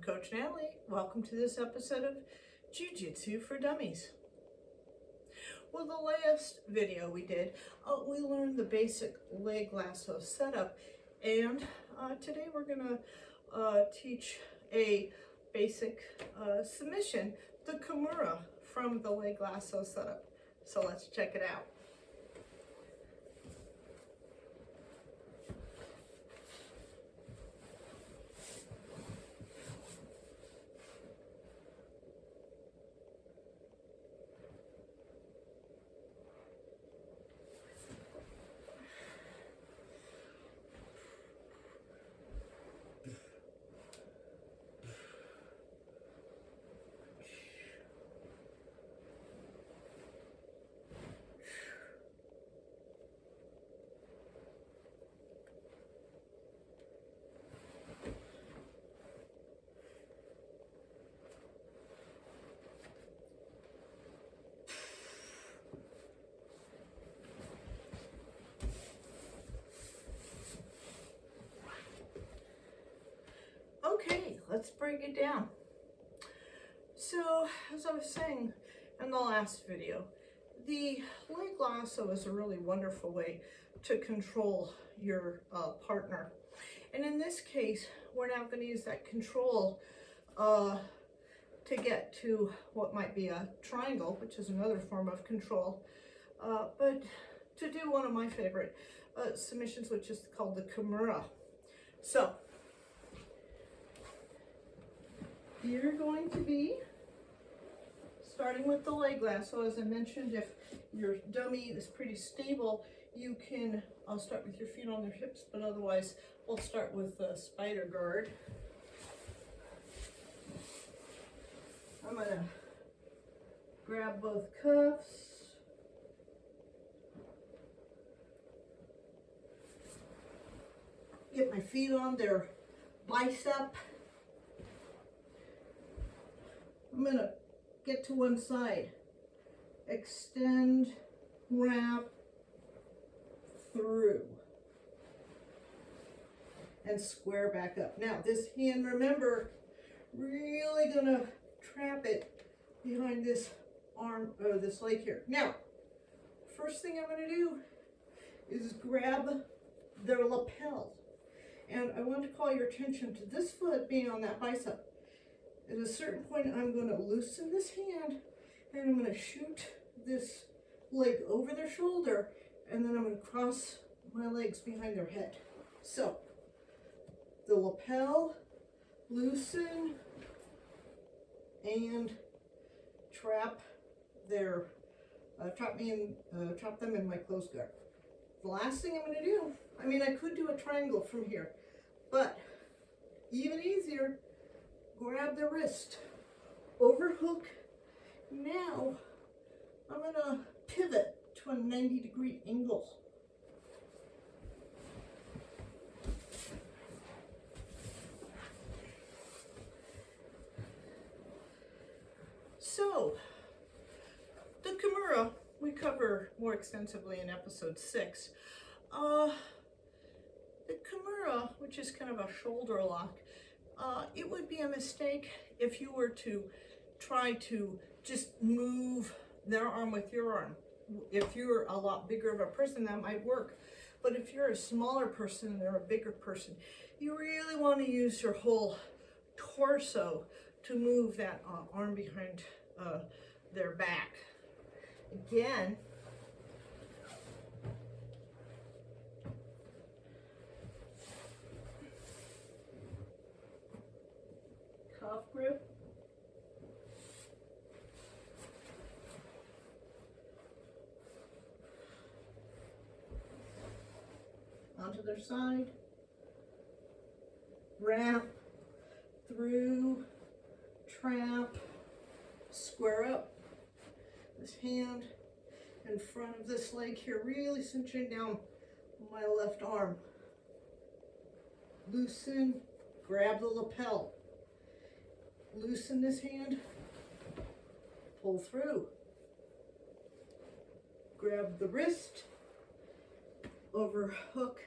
Coach Natalie. Welcome to this episode of Jiu Jitsu for Dummies. Well, the last video we did, we learned the basic leg lasso setup, and today we're going to teach a basic submission, the Kimura from the leg lasso setup. So let's check it out. Okay, let's break it down. So, as I was saying in the last video, the leg lasso is a really wonderful way to control your partner. And in this case, we're now going to use that control to get to what might be a triangle, which is another form of control, but to do one of my favorite submissions, which is called the Kimura. So, you're going to be starting with the leg lasso. As I mentioned, if your dummy is pretty stable, you can, I'll start with your feet on their hips, but otherwise we'll start with the spider guard. I'm going to grab both cuffs. Get my feet on their bicep. I'm going to get to one side, extend, wrap, through, and square back up. Now this hand, remember, really going to trap it behind this arm, or this leg here. Now, first thing I'm going to do is grab their lapel. And I want to call your attention to this foot being on that bicep. At a certain point, I'm going to loosen this hand, and I'm going to shoot this leg over their shoulder, and then I'm going to cross my legs behind their head. So, the lapel, loosen, and trap their, trap them in my close guard. The last thing I'm going to do, I mean, I could do a triangle from here, but even easier, grab the wrist, overhook. Now I'm going to pivot to a 90-degree angle. So, the Kimura we cover more extensively in episode 6. The Kimura, which is kind of a shoulder lock, it would be a mistake if you were to try to just move their arm with your arm. If you're a lot bigger of a person, that might work. But if you're a smaller person and they're a bigger person, you really want to use your whole torso to move that arm behind their back. Again, cuff grip. Onto their side. Wrap, through, trap, square up. This hand in front of this leg here, really cinching down my left arm. Loosen, grab the lapel. Loosen this hand, pull through. Grab the wrist, overhook,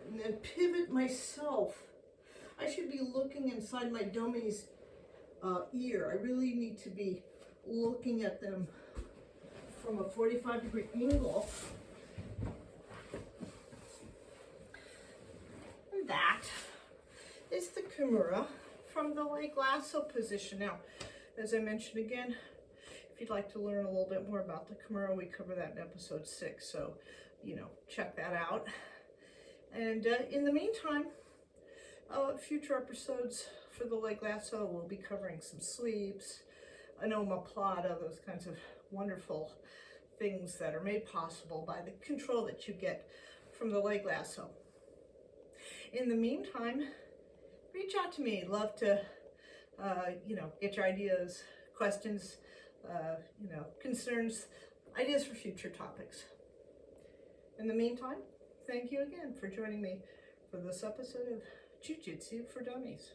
and then pivot myself I should be looking inside my Dummies ear. I really need to be looking at them from a 45-degree angle. And that is the Kimura from the leg lasso position. Now, as I mentioned again, if you'd like to learn a little bit more about the Kimura, we cover that in episode 6. So, you know, check that out. And in the meantime, future episodes for the leg lasso, we'll be covering some sleeps, an omoplata, those kinds of wonderful things that are made possible by the control that you get from the leg lasso. In the meantime, reach out to me. Love to, you know, get your ideas, questions, you know, concerns, ideas for future topics. In the meantime, thank you again for joining me for this episode of Jiu Jitsu for Dummies.